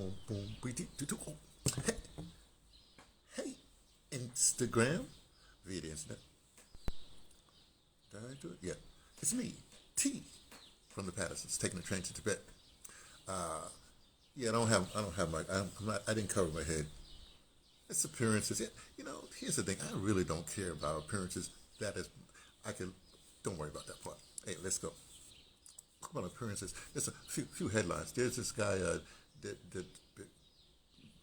boom, boom, oh. Hey, hey, Instagram, via the internet. Did I do it? Yeah, it's me, T, from the Pattersons, taking the train to Tibet. Uh, yeah, I didn't cover my head. It's appearances. Yeah, here's the thing. I really don't care about appearances. That is, I can. Don't worry about that part. Hey, let's go. Talk about appearances. There's a few headlines. There's this guy, that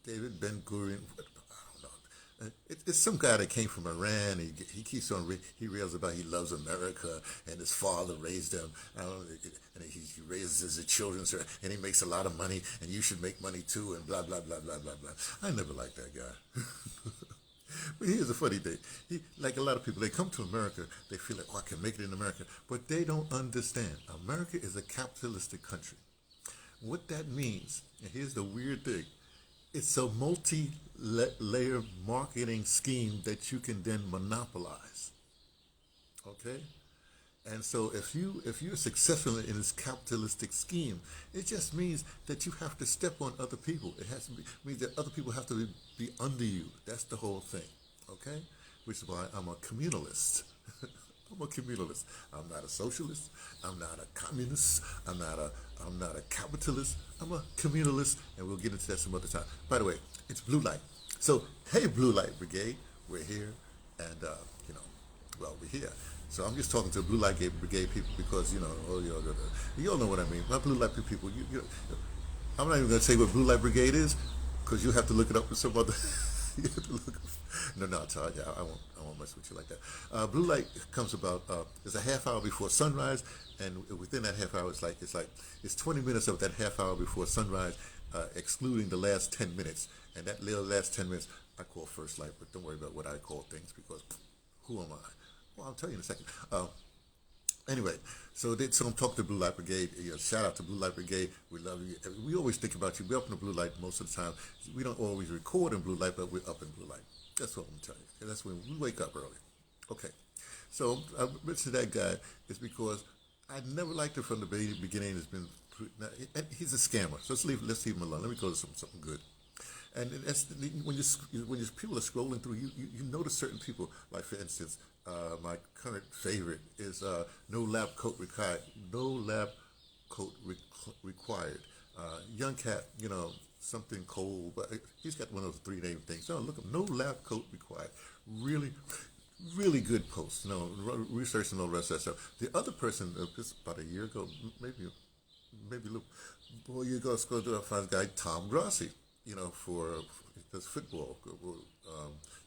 David Ben Gurion. I don't know. It's some guy that came from Iran. He keeps on he rails about he loves America and his father raised him. I don't know, and he raises his children, sir, and he makes a lot of money, and you should make money too, and blah blah blah blah blah blah. I never liked that guy. But here's the funny thing. Like a lot of people, they come to America, they feel like, oh, I can make it in America. But they don't understand. America is a capitalistic country. What that means, and here's the weird thing, it's a multi-layer marketing scheme that you can then monopolize. Okay? And so if you're successful in this capitalistic scheme, it just means that you have to step on other people. It has to means that other people have to be under you. That's the whole thing. Okay? Which is why I'm a communalist. I'm a communalist. I'm not a socialist. I'm not a communist. I'm not a capitalist. I'm a communalist, and we'll get into that some other time. By the way, it's Blue Light. So, hey, Blue Light Brigade, we're here, and we're here. So I'm just talking to Blue Light Brigade people because you all know what I mean. My Blue Light people, I'm not even going to say what Blue Light Brigade is because you have to look it up with some other. You have to look up. No, I won't mess with you like that. Blue light comes about. It's a half hour before sunrise, and within that half hour, it's 20 minutes of that half hour before sunrise, excluding the last 10 minutes. And that little last 10 minutes, I call first light. But don't worry about what I call things because who am I? Well, I'll tell you in a second. Anyway, so I'm talking to Blue Light Brigade. Shout out to Blue Light Brigade. We love you. We always think about you. We're up in the Blue Light most of the time. We don't always record in Blue Light, but we're up in Blue Light. That's what I'm telling you. That's when we wake up early. Okay. So I mentioned that guy is because I never liked him from the beginning. He's a scammer. So let's leave him alone. Let me go to something good. And that's when people are scrolling through, you notice certain people. Like for instance, my current favorite is no lab coat required. No lab coat required. Young cat, something cold, but he's got one of those three-name things. No, look, no lab coat required. Really, really good post. Research and all the rest of that stuff. The other person, this about a year ago, maybe a little, boy, you go to a fine guy, Tom Grossi. For this football,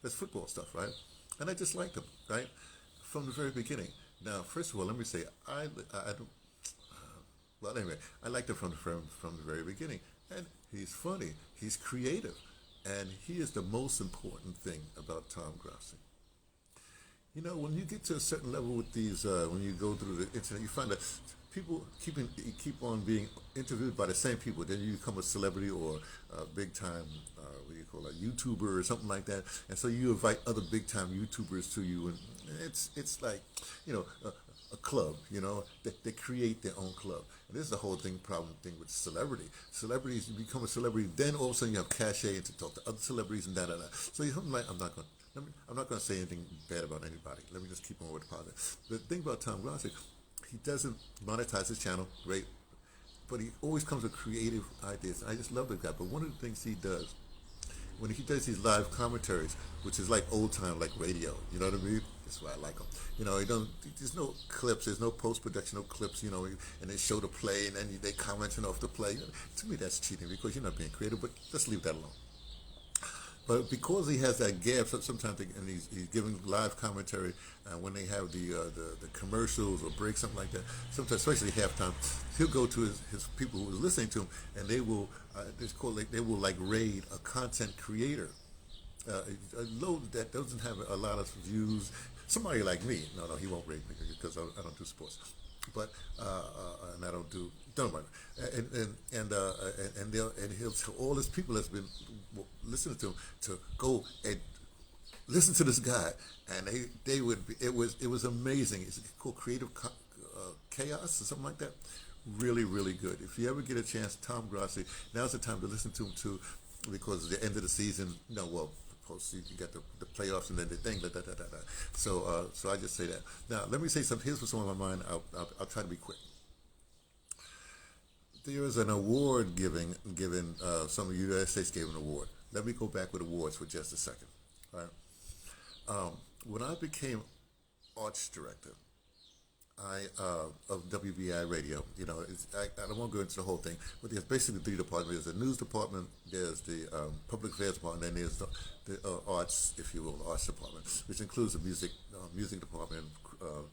that's football stuff, right? And I just liked him, right, from the very beginning. Now, first of all, let me say I don't. Well, anyway, I liked him from the very beginning, and he's funny, he's creative, and he is the most important thing about Tom Grossi. When you get to a certain level with these, when you go through the internet, you find that people keep on being interviewed by the same people. Then you become a celebrity or a big time, what do you call it, YouTuber or something like that. And so you invite other big time YouTubers to you, and it's like, a club. They create their own club. And this is the whole problem with celebrity. Celebrities, you become a celebrity, then all of a sudden you have cachet and to talk to other celebrities and da da da. So I'm like, I'm not going to say anything bad about anybody. Let me just keep on with the positive. The thing about Tom Grossi, he doesn't monetize his channel, great, but he always comes with creative ideas. I just love the guy. But one of the things he does, when he does these live commentaries, which is like old time, like radio, you know what I mean? That's why I like him. There's no clips, there's no post-production, no clips, and they show the play and then they commenting off the play. To me, that's cheating because you're not being creative, but let's leave that alone. But because he has that gap, sometimes and he's giving live commentary, when they have the commercials or breaks, something like that. Sometimes, especially halftime, he'll go to his people who are listening to him, and they will raid a content creator, a load that doesn't have a lot of views. Somebody like me, no, he won't raid me because I don't do sports, but and I don't do. Don't mind. And he'll tell all his people that's been listening to him to go and listen to this guy, and it was amazing. It's called Creative Chaos or something like that. really, really good. If you ever get a chance, Tom Grassi, now's the time to listen to him too, because at the end of the season, well, postseason, you got the playoffs and then the thing, da, da, da, da, da. So I just say that. Now, let me say something. Here's what's on my mind. I'll try to be quick. There is an award given. Some of the United States gave an award. Let me go back with awards for just a second. All right. When I became arts director, of WBI radio. I don't want to go into the whole thing, but there's basically three departments. There's the news department, there's the public affairs department, and then there's the arts, if you will, arts department, which includes the music department,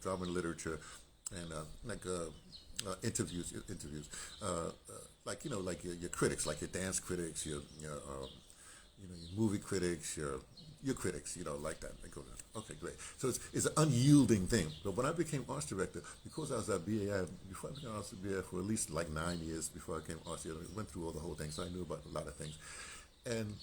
drama and literature, and interviews, like your critics, like your dance critics, your movie critics, your critics, like that. They go there. Okay, great. So it's an unyielding thing. But when I became arts director, because I was at BAI, before I became arts BAI for at least like 9 years before I became arts director, I went through all the whole thing, so I knew about a lot of things. And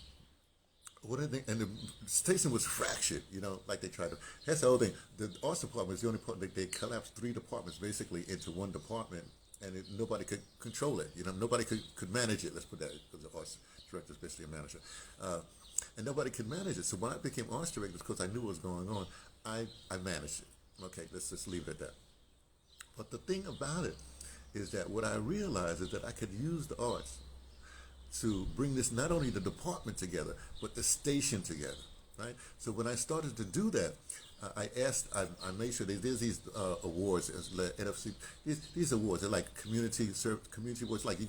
the station was fractured, like they tried to. That's the whole thing. The arts department is the only part they collapsed three departments basically into one department, and nobody could control it. Nobody could manage it. Let's put that, because the arts director is basically a manager. And nobody could manage it. So when I became arts director, because I knew what was going on, I managed it. Okay, let's just leave it at that. But the thing about it is that what I realized is that I could use the arts to bring this, not only the department together, but the station together, right? So when I started to do that, I made sure there's these awards, as NFC. These awards, they're like community awards. Like you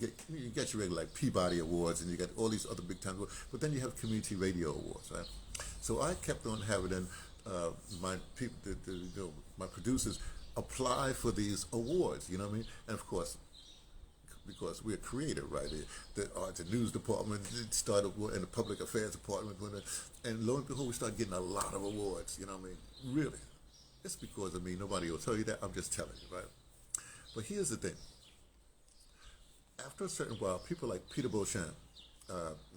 get your regular like Peabody awards, and you get all these other big time awards. But then you have community radio awards, right? So I kept on having my people, my producers, apply for these awards. You know what I mean? And of course, because we're creative, right? The arts and news department started in the public affairs department, and lo and behold, we started getting a lot of awards. You know what I mean? Really, it's because of me. Nobody will tell you that. I'm just telling you, right? But here's the thing. After a certain while, people like Peter Beauchamp,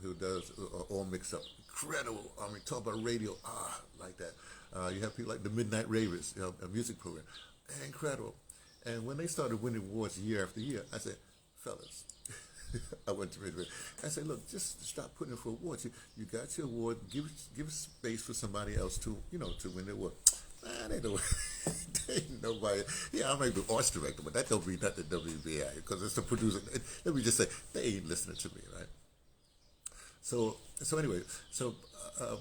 who does All Mixed Up, incredible. I mean, talk about radio, like that. You have people like the Midnight Ravers, a music program, incredible. And when they started winning awards year after year, I said, fellas, I went to Midway. I said, look, just stop putting in for awards. You got your award. Give space for somebody else to win the award. They don't. They ain't nobody. Yeah, I may be arts director, but that don't mean nothing to WBI because it's the producer. Let me just say, they ain't listening to me, right? So anyway,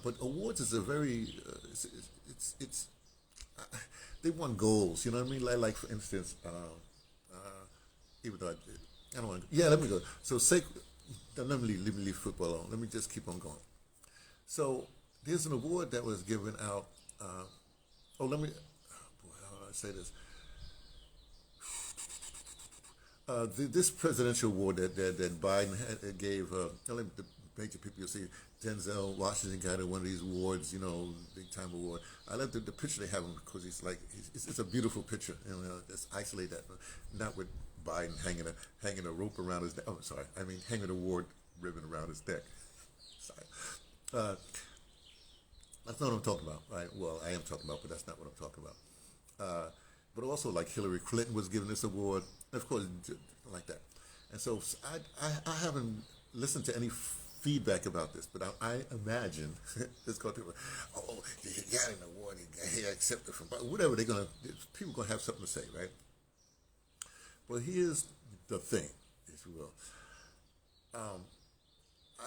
but awards is a very it's they want goals. You know what I mean? Like for instance, even though I don't want to. Yeah, let me go. So let me leave football alone. Let me just keep on going. So there's an award that was given out. Let me. How do I say this? This presidential award that Biden gave. The major people you see, Denzel Washington got one of these awards. Big time award. I love the picture they have him because it's a beautiful picture. Just isolate that, not with Biden hanging a rope around his neck. Oh, sorry. I mean, hanging an award ribbon around his neck. Sorry. That's not what I'm talking about, right? Well, I am talking about, but that's not what I'm talking about. But also, like Hillary Clinton was given this award, and of course, like that. And so I haven't listened to any feedback about this, but I imagine it's going to be, he got an award, he accepted from, whatever people are going to have something to say, right? Well, here's the thing, if you will.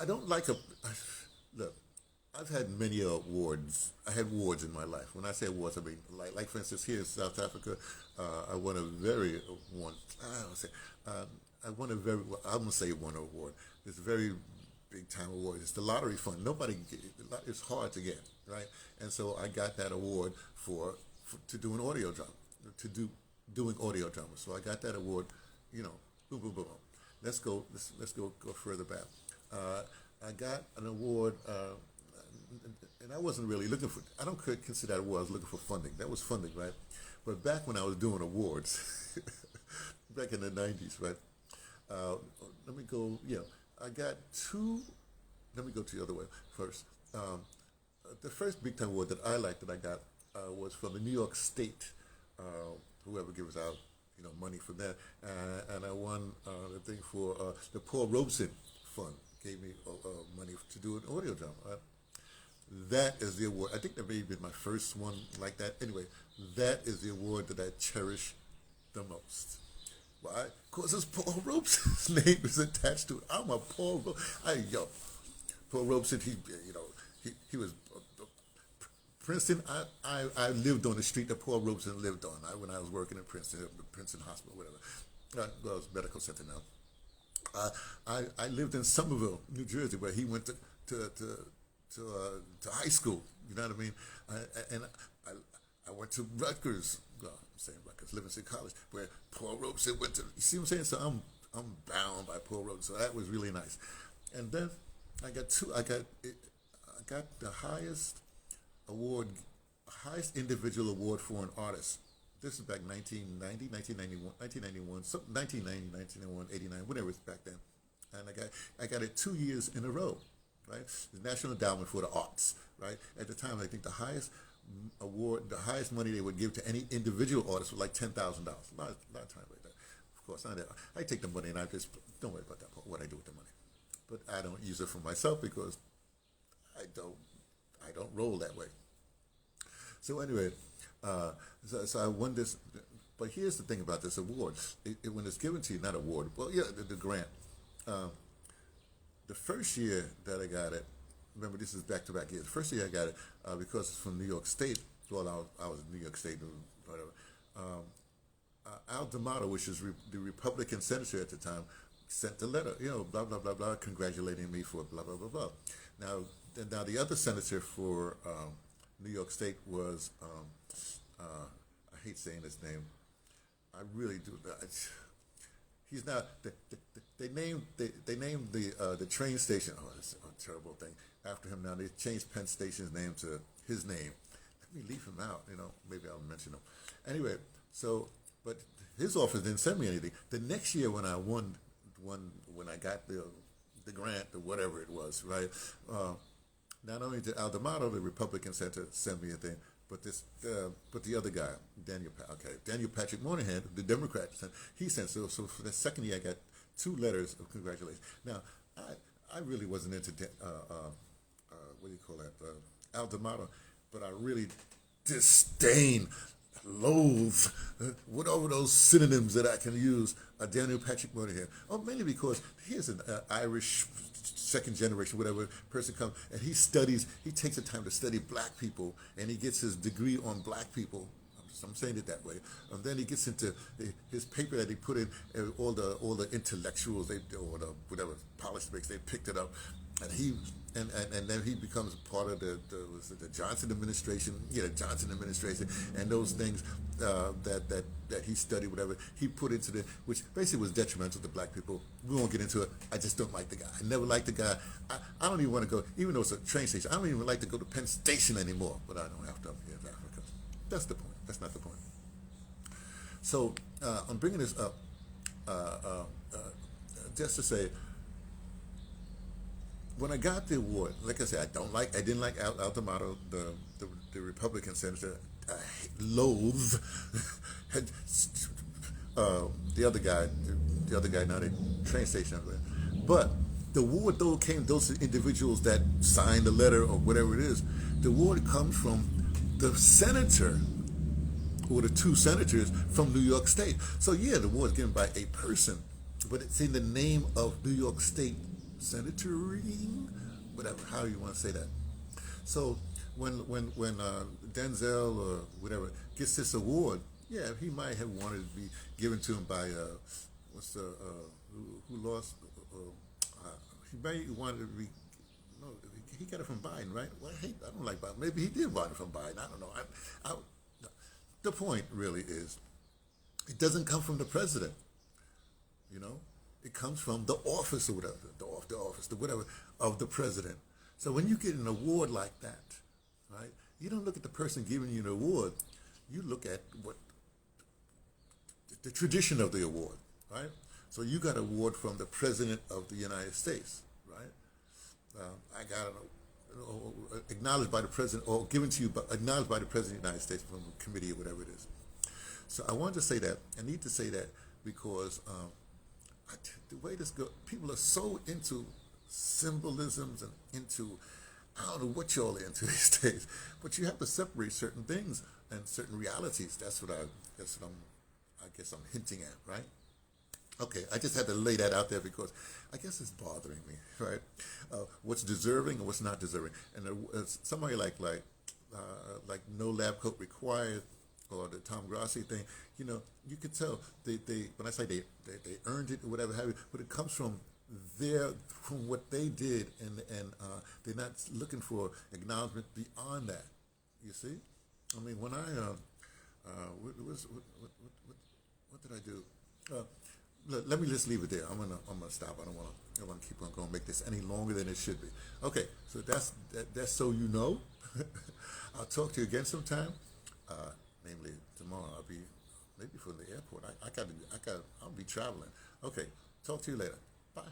I don't like look, I've had many awards. I had awards in my life. When I say awards, I mean, like for instance, here in South Africa, I won a very, I'm going to say won an award. It's a very big time award. It's the lottery fund. It's hard to get, right? And so I got that award to do an audio drama, doing audio drama. So I got that award, boom, boom, boom, boom. Let's go further back. I got an award, and I wasn't really looking for. I don't consider that award. I was looking for funding. That was funding, right? But back when I was doing awards, back in the '90s, right? Let me go. Yeah, I got two. Let me go to the other way first. The first big time award that I got was from the New York State. Whoever gives out money from that, and I won the thing for the Paul Robeson Fund gave me money to do an audio drama. That is the award. I think that may have been my first one like that. Anyway, that is the award that I cherish the most. Why? Because it's Paul Robeson's name is attached to it. I'm a Paul Paul Robeson. He was Princeton. I lived on the street that Paul Robeson lived on. When I was working in Princeton, Princeton Hospital, whatever. Well, it's medical center now. I lived in Somerville, New Jersey, where he went to high school. You know what I mean? And I went to Rutgers. Well, I'm saying Rutgers, Livingston College, where Paul Robeson went to. You see what I'm saying? So I'm bound by Paul Robeson. So that was really nice. And then I got the highest award, highest individual award for an artist. This is back 1990, 1991, 89, whatever it's back then. And I got it 2 years in a row, right? The National Endowment for the Arts, right? At the time, I think the highest award, the highest money they would give to any individual artist was like $10,000. A lot of time like that. Of course, I take the money and I just don't worry about that part, what I do with the money. But I don't use it for myself because I don't roll that way. So anyway, so I won this. But here's the thing about this award: when it's given to you, not award. Well, yeah, the grant. The first year that I got it, remember this is back-to-back years. The first year I got it because it's from New York State. Well, I was in New York State, whatever. Al D'Amato, which is the Republican senator at the time, sent the letter, blah blah blah blah, congratulating me for blah blah blah blah. Now the other senator for New York State was I hate saying his name. I really do. He's not. They named the train station. Oh, it's a terrible thing. After him now, they changed Penn Station's name to his name. Let me leave him out. Maybe I'll mention him. Anyway, but his office didn't send me anything. The next year when I won when I got the grant or whatever it was, right? Not only did Al D'Amato, the Republican senator, send me a thing, but the other guy, Daniel Patrick Moynihan, the Democrat, he sent. So for the second year, I got 2 letters of congratulations. Now, I really wasn't into what do you call that, Al D'Amato, but I really loathe, whatever those synonyms that I can use, Daniel Patrick Moynihan. Oh, mainly because here's an Irish second generation, whatever person comes, and he takes the time to study black people, and he gets his degree on black people. I'm saying it that way. And then he gets into his paper that he put in, all the intellectuals, or the whatever policymakers, they picked it up, and then he becomes part of the Johnson administration, Johnson administration, and those things that he studied, whatever he put into which basically was detrimental to black people. We won't get into it. I just don't like the guy. I never liked the guy. I don't even want to go, even though it's a train station. I don't even like to go to Penn Station anymore. But I don't have to up here in Africa. That's the point. That's not the point. So I'm bringing this up just to say, when I got the award, like I said, I didn't like Al D'Amato, the Republican senator. I loathe the other guy, not a train station. But the award though came those individuals that signed the letter or whatever it is. The award comes from the senator or the 2 senators from New York State. So yeah, the award is given by a person, but it's in the name of New York State senatoring, whatever, how you want to say that. So when Denzel or whatever gets this award, yeah, he might have wanted to be given to him by who lost? He may wanted to be. No, he got it from Biden, right? Well, I don't like Biden. Maybe he did want it from Biden. I don't know. The point really is, it doesn't come from the president. It comes from the office or whatever, the office, whatever, of the president. So when you get an award like that, right, you don't look at the person giving you an award. You look at what the tradition of the award, right? So you got an award from the President of the United States, right? I got an acknowledged by the President, or given to you, but acknowledged by the President of the United States from a committee or whatever it is. So I wanted to say that. I need to say that because the way this goes, people are so into symbolisms and into, I don't know what y'all are into these days, but you have to separate certain things and certain realities. I guess I'm hinting at, right? Okay, I just had to lay that out there because I guess it's bothering me, right? What's deserving and what's not deserving, and somebody like no lab coat required, or the Tom Grassi thing. You could tell they when I say they earned it or whatever have you, but it comes from what they did, and they're not looking for acknowledgement beyond that. You see, I mean, when I what did I do? Let me just leave it there. I'm gonna stop. I don't want to keep on going, make this any longer than it should be. Okay, so that's so you know. I'll talk to you again sometime. Namely tomorrow. I'll be maybe from the airport. I'll be traveling. Okay, talk to you later. Bye.